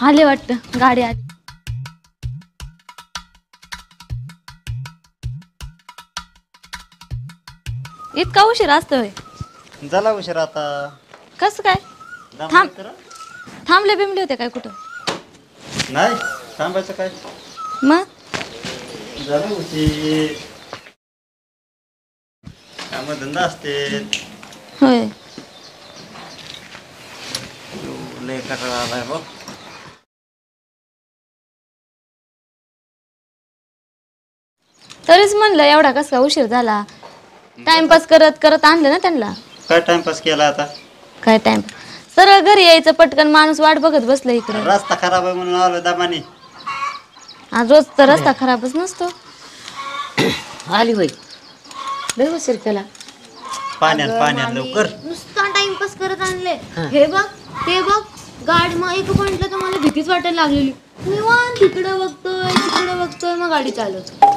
आले वाटतं गाडी आली. इतका उशीर असतोय? झाला उशीर आता. कसं काय? थांबले बिमले होते काय कुठं? नाही थांबायचं काय. मग झालं उशीर. काम धंदा असते. होय. लय कंटाळा आलाय बघ. तरीच म्हणलं एवढा कस काय उशीर झाला. टाइमपास करत करत आणलं ना त्यांना. काय टाइमपास केला आता? काय टाइम सरळ घरी यायचं पटकन. माणूस वाट बघत बसला इकडे. रस्ता खराब आहे म्हणून आलो दमाने. आज रोज तर रस्ता खराबच नसतो. आली होय. लय उशीर केला. पाण्यात लवकर. नुसता टाइमपास करत आणले. हे बघ ते बघ. गाडी मग एक म्हटलं तर मला भीतीच वाटायला लागलेली. निवांत तिकडं बघतोय मग गाडी चालवतो.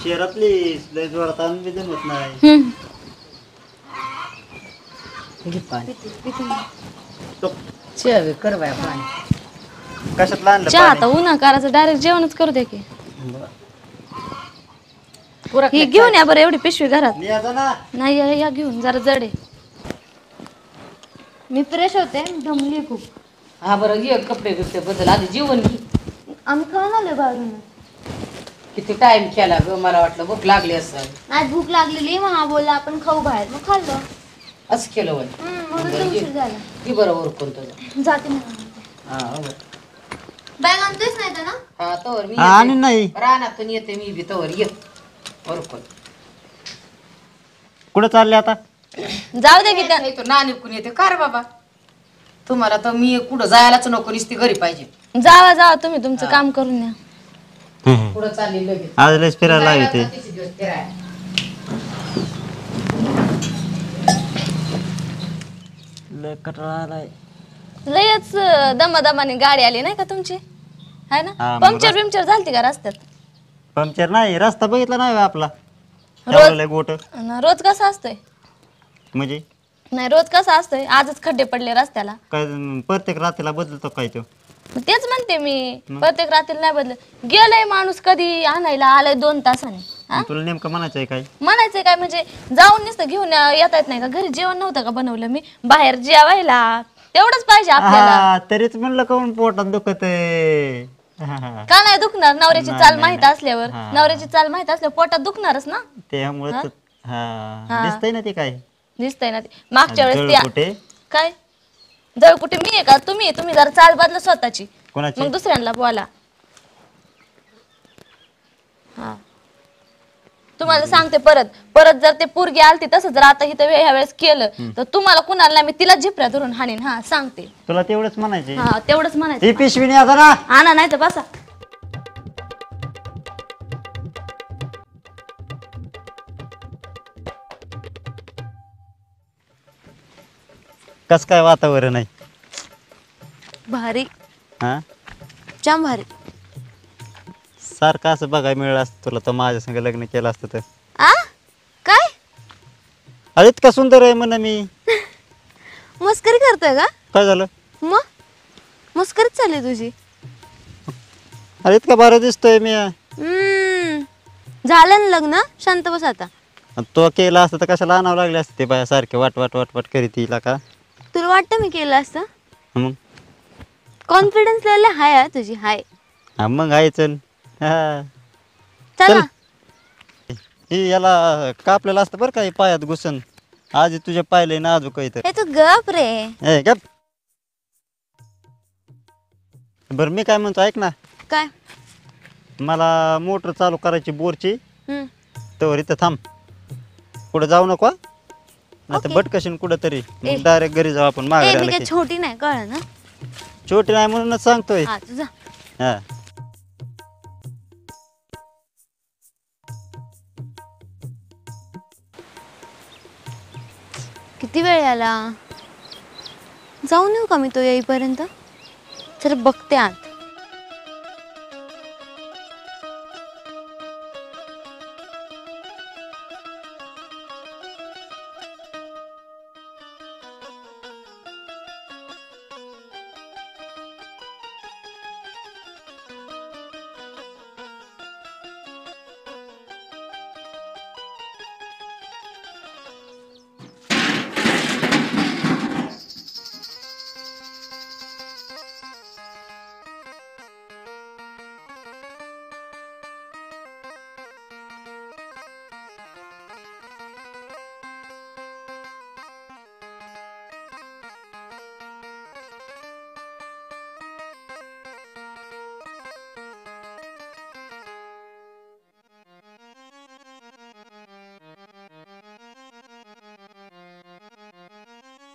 शहरातली लय जोरात आणून बी जमत नाही. पाणी चहा कर बाया पाणी. कशात आणलं चहा आता उन्हा करायचं डायरेक्ट जेवणच करू दे की. ही घेऊन या बरं एवढी पिशवी घरात. नाही या घेऊन जरा जड आहे. मी फ्रेश होते दमली खूप. हा बरं ये कपडे बिपडे बदल आधी जेवण घे. आम्ही खाऊन आलोय बाहेरून. किती टाइम केला ग. मला वाटलं भूक लागली असं. आज भूक लागलेली मग हा बोलला आपण खाऊ बाहेर मग खाल्लं. असं केलं वय. म्हणून उशीर झाला. ती बरोबर कोण तुझं जाते मग. हा बॅग आणतेच नाही ना? हा तवर मी आणि नाही रानातून येते मी बी तवर ये बरोबर. कुठं चालले आता? जाऊ दे की त्या तो नानिकून येते का रे बाबा. तुम्हाला तर मी कुठं जायलाच नको नुसती घरी पाहिजे. जावा तुम्ही तुमचं काम करून या. कुठं चालली लगेच. आज लयच फिरायला येते. लय कंटाळा आलाय. लयच दमादमाने गाडी आली नाही का तुमची? आहे ना? हा, मग पंक्चर झालती का रस्त्यात? पंक्चर नाही. रस्ता बघितला नाही आपला. गोट रोज कसा असतोय? म्हणजे नाही रोज कसा असतोय? आजच खड्डे पडले रस्त्याला. काय प्रत्येक रात्रीला बदलतो काय तो? तेच म्हणते मी. प्रत्येक रात्रीला नाही बदलत. गेलंय माणूस कधी आणायला आलाय 2 तासाने. तुला नेमकं म्हणायचंय काय? म्हणायचंय काय म्हणजे जाऊन नुसतं घेऊन येता येत नाही का? घरी जेवण नव्हतं का बनवलं मी? बाहेर जेवायला तेवढंच पाहिजे आपल्याला. तरीच म्हणलं काऊन पोटात दुखत आहे. का नाही दुखणार? नवऱ्याची चाल माहित असल्यावर. नवऱ्याची चाल माहित असल्यावर पोटात दुखणारच ना. त्यामुळे दिसतंय ना ते काय दिसतंय ना ते. मागच्या वेळेस कुठे काय जळ कुठे मी आहे का तुम्ही जरा चाल बदला स्वतःची. कोणाची? मग दुसऱ्यांना बोला. हा तुम्हाला सांगते परत जर ते पोरगी आलती तसं जर आता इथं ह्या वेळेस केलं तर तुम्हाला कुणाला नाही मी तिला झिपऱ्या धरून हाणीन. हा सांगते. तुला तेवढंच म्हणायचे? हा तेवढंच म्हणायचं. ही पिशवी नाही आता ना. आणा नाही तर बसा. कस काय वातावरण आहे? भारी. हा जाम भारी. सारखं असं बघायला मिळालं असतं तुला तर माझ्या संग लग्न केलं असतं तर. काय अरे इतका सुंदर आहे म्हणा मी. मस्करी करतोय का? काय झालं? मग मस्करीच चालली तुझी. अरे इतका भारी दिसतोय मी. झालं ना लग्न? शांत बस आता. तो केला असतं तर कशाला आणावं लागले असते ते बाया सारखे वाट वाट वाट वाट करीत येईल का? तुला वाटतं मी केलं असतं? मग कॉन्फिडन्स लेवल हाय तुझी. हाय. हा मग आहे चल. हा चला. हे याला कापलेलं असतं बरं का हे पायात घुसन. आजी तुझ्या पायलंय ना अजून काही तर. हे तू गप रे. ए गप. बरं मी काय म्हणतो ऐक ना. काय? मला मोटर चालू करायची बोरची. तर इथं थांब. कुठं जाऊ नको. नाही तर भटकशीन कुठं तरी. डायरेक्ट घरी जाऊ आपण. मागे छोटी नाही कळ ना. छोटी नाही म्हणूनच सांगतोय. तुझा हा किती वेळ आला? जाऊन येऊ का मी तो येईपर्यंत? जरा बघते आत.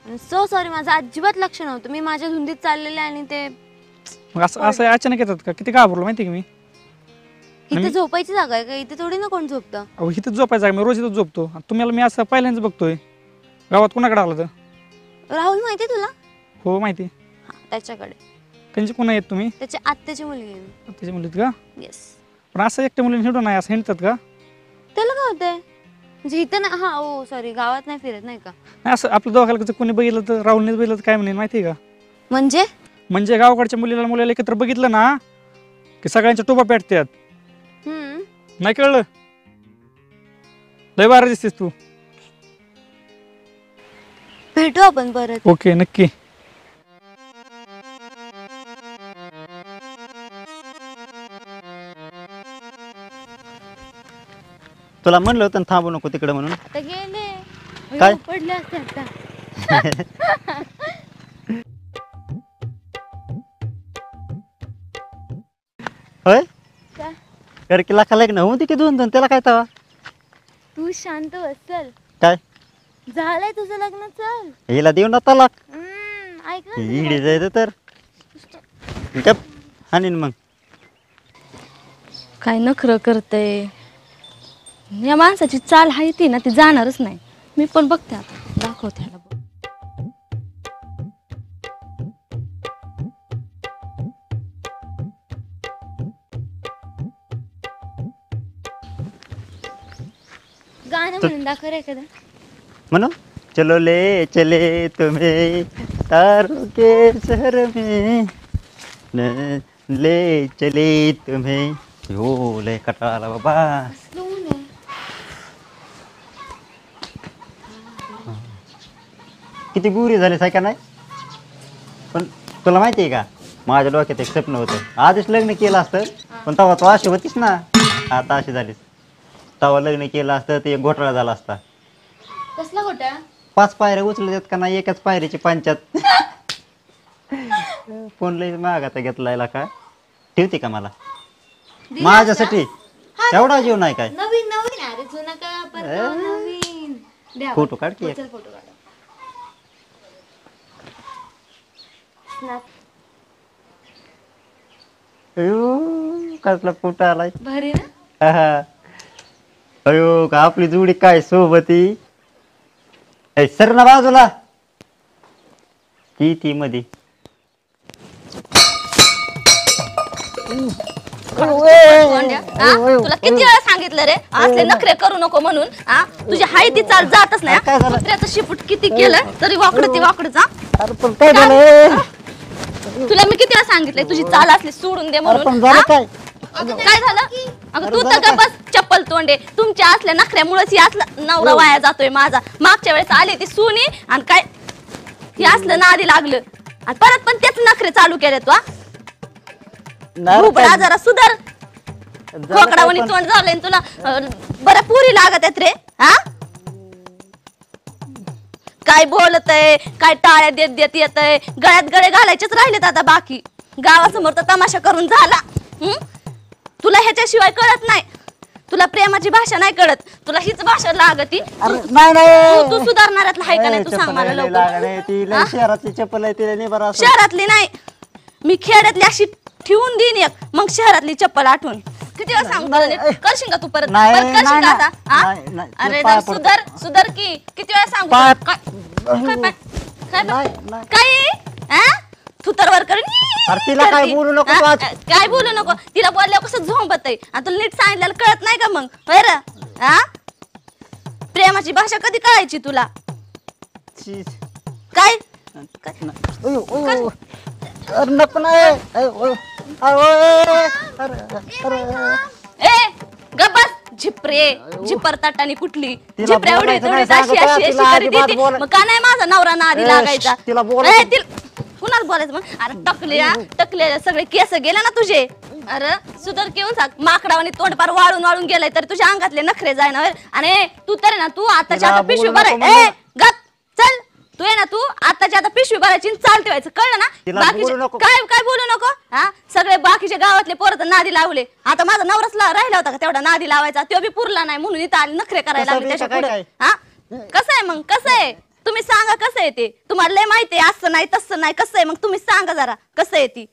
सो सॉरी, माझं अजिबात लक्ष नव्हतं. मी माझ्या धुंदीत चाललेले आणि ते मग असं अचानक येतात का? किती घाबरलो माहिती का मी. इथे झोपायची जागा आहे का? इथे थोडी ना कोण झोपतं. अहो इथंच झोपायचं आहे, मी रोज इथंच झोपतो. तुम्हाला मी असं पहिल्यांदाच बघतोय. गावात कुणाकडे आलं तर? राहुल माहिती तुला? हो माहिती. हा, त्याच्याकडे. त्यांची पुन्हा येत तुम्ही? त्याची आत्याची मुलगी आहे. त्याची मुलीत का? येस. पण असं एकट्या मुलीने हिंडू नाही असं हिंडतात का? त्याला काय होतंय? म्हणजे इथं ना, हा ओ सॉरी, गावात नाही फिरत नाही का? नाही असं आपलं दोघाला कोणी बघितलं तर, राहुलने बघितलं तर काय म्हणेल माहिती आहे का? म्हणजे गावाकडच्या मुलीला एकत्र बघितलं ना की सगळ्यांच्या टोपा पेटतात. नाही कळलं? लय बारा दिसतेस तू. भेटू आपण परत. ओके नक्की. तुला म्हणलं होतं ना थांबू नको तिकडे म्हणून. आता गेले. काय? पडले असते आता. होय काय? कर की लाखा लग्न होऊन की 2-2 त्याला काय तवा. तू शांत बस. चल, काय झालंय तुझं लग्न. चल. हिला देऊ ना तलाक. ऐक ना. इडी जायचं तर गप हाणीन मग. काय नखरं करते या माणसाची. चाल हाय ती ना, ती जाणारच नाही. मी पण बघते आता, दाखवते ह्याला. गाणं म्हणून दाखव रे एखादं. म्हणू चलो ले चले तुम्हें तारों के शहर में न ले चले तुम्हें. हो लय कटाळा बाबा. किती गुरी झाली साय का नाही. पण तुला माहिती आहे का माझ्या डोक्यात एक स्वप्न होतं. आधीच लग्न केलं असतं पण तेव्हा तू अशी होतीस ना, आता अशी झालीस. तेव्हा लग्न केलं असतं ते एक घोटाळा झाला असता. कसला घोटाळा? 5 पायऱ्या उचलत आहेत का नाही, एकाच पायरीची 5. फोन लई मागाचा घेतलाय का. ठेवते का मला माझ्यासाठी? एवढा जीव नाही काय. नवीन नवीन. अरे जुना का परत नवीन. द्या फोटो काढ की. चल फोटो काढ. स्नॅप. अयो कसला फोटो आलाय. भारी ना. अयो का आपली जोडी काय सोबती. सर ना बाजूला ती मध्ये. तुला किती वेळा सांगितलं रे असले नखरे करू नको म्हणून. तुझी हाय ती चाल जातच नाही. कुत्र्याचं शिपूट किती केलं तरी वाकडं ते वाकडच. काय झालं? तुला मी किती वेळा सांगितलंय तुझी चाल असली सोडून दे म्हणून. काय काय झालं? अगं तू तर का बस चप्पल तोंडे. तुमच्या असल्या नखऱ्यामुळेच असला नवरा वाया जातोय माझा. मागच्या वेळेस आली ती सुनी आणि काय हे असलं नादी लागलं आणि परत पण तेच नखरे चालू केले तू. भुबडा जरा सुधार. खोकडावणी तोंड झालंय तुला. बरं पुरी लागत आहेत रे. काय बोलतय, काय टाळ्या देत देत येतय. गळ्यात गळे घालायचेच राहिलेत आता बाकी. गावासमोर तर तमाशा करून झाला. तुला ह्याच्याशिवाय कळत नाही. तुला प्रेमाची भाषा नाही कळत. तुला हीच भाषा लागती. तू सुधारणाऱ्यातला आहे का नाही? तू सांग मला लवकर. शहरातली चप्पल आहे तिला नाही बरं. शहरातली नाही, मी खेड्यातली अशी ठेवून देईन एक. मग शहरातली चप्पल आठवून. किती वेळा सांगतो करशील का तू परत? करशील का आता? अरे सुधर सुधर की. किती वेळा सांगू? काय थुतरवर कर. तिला काय बोलू नको. काय बोलू नको. तिला बोलल्यावर कसं झोंबत आहे. आणि तुला नीट सांगितल्याला कळत नाही का मग? होय रे. प्रेमाची भाषा कधी कळायची तुला? काय नको नाही. ए गबस झिपरे. झिपर ताटानी कुठली झिपऱ्या एवढी थोडी अशी अशी अशी करीत येते. मग का नाही माझा नवरा नादी लागायचा? कुणाला बोलायचं मग? अरे टकले सगळे केस गेले ना तुझे. अरे सुधर घेऊन सांग. माकडावानी तोंड पार वाळून वाळून गेलाय तर तुझ्या अंगातले नखरे जाय ना. आणि तू तर ना तू आताच्या आता पिशवी भराय. गप चल. तू आहे ना तू आताच्या आता पिशवी भरायची चालते व्हायचं. कळलं ना? बाकीचे काय काय बोलू नको. सगळे बाकीचे गावातले पोरं नादी लावले. आता माझा नवराच राहिला होता का तेवढा नादी लावायचा? तो बी पुरला नाही म्हणून इथं आले नखरे करायला लागले त्याच्या पुढे. कसं आहे मग? कसं आहे? तुम्ही सांगा कसं आहे ते. तुम्हाला लय माहिती आहे असं नाही तसं नाही कसं आहे. मग तुम्ही सांगा जरा कसं आहे ती.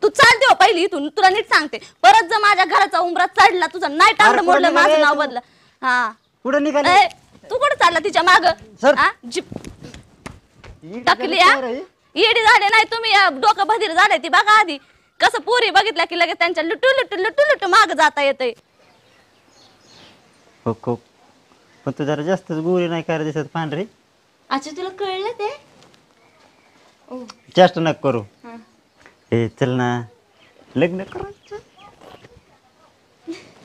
तू चाल देव पहिली इथून, तुला नीट सांगते. परत जर माझ्या घराचा उंबरा चढला तुझं नाही टांगड अरे, मोडलं कुठं माझं निघाली नाव तू? बदला. हा कुठं निघाली ए, तू कुठं चालला तिच्या माग सर. टाकली येडी झाले नाही तुम्ही. डोकं बधीर झाले ती बघा आधी कसं पोरी बघितल्या की लगेच त्यांच्या लुटू लुटू लुटू लुटू माग जाता येतंय. हो हो पण तू जरा जास्तच गोरी नाही काय दिसत पांढरी. अच्छा तुला कळलं ते. जास्त नक करू. ए चल ना लग्न करायचं.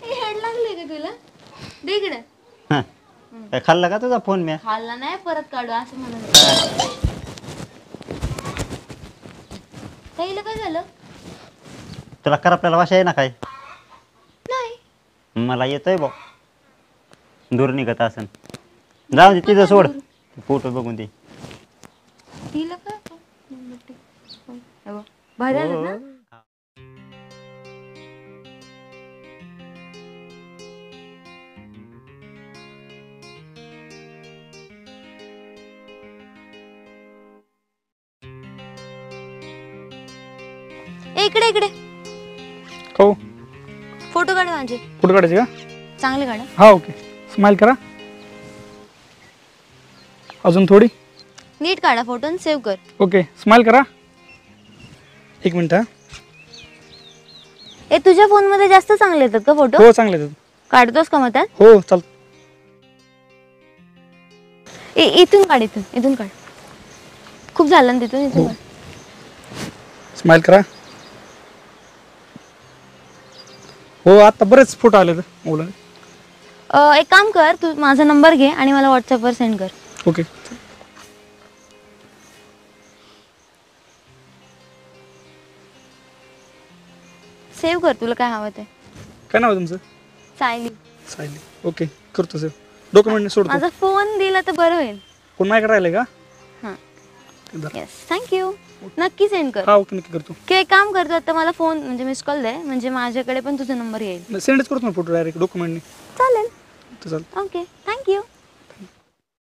हेड लागले का तुला देकडे हा. काय खाल्ला का तुझा फोन म्या. खाल्ला नाही परत काढू असं म्हणत. ताईला काय झालं. तुला कर आपल्याला वाशा आहे ना काय. नाही मला येतोय बा दूर निघत असन. जाऊ दे तिथं सोड फोटो बघून दे. तिला काय भारी आलं ना. इकडे इकडे हो फोटो काढ माझे. फोटो काढायचे का? चांगले काढ. हा ओके. स्माइल करा. अजून थोडी. नीट काढा फोटो आणि सेव्ह कर. ओके स्माइल करा. एक मिनिट हा. ए तुझ्या फोन मध्ये जास्त चांगले येतात का फोटो. हो चांगले आहेत. काढतोस का मग त्यात. हो चाल. इथून काढ इथून काढ. खूप झालं ना तिथून इथून काढ. स्माइल करा. हो आता बरेच फोटो आले मुलं. एक काम कर तू माझा नंबर घे आणि मला व्हॉट्सअपवर सेंड कर. ओके सेव्ह कर तुला काय हवं ते. काय नाव आहे तुमचं. सायली. सायली. ओके करतो सर. डॉक्युमेंट सोडतो. माझा फोन दिला तर बरं होईल. कोण माझ्याकडे राहिले का. हां येस थँक्यू. नक्की सेंड कर. हा ओके नक्की करतो. किंवा एक काम करतो आता मला फोन म्हणजे मिस कॉल दे म्हणजे माझ्याकडे पण तुझा नंबर येईल. सेंडच करतो ना फोटो डायरेक्ट डॉक्युमेंटने. चालेल चालेल. Okay thank you.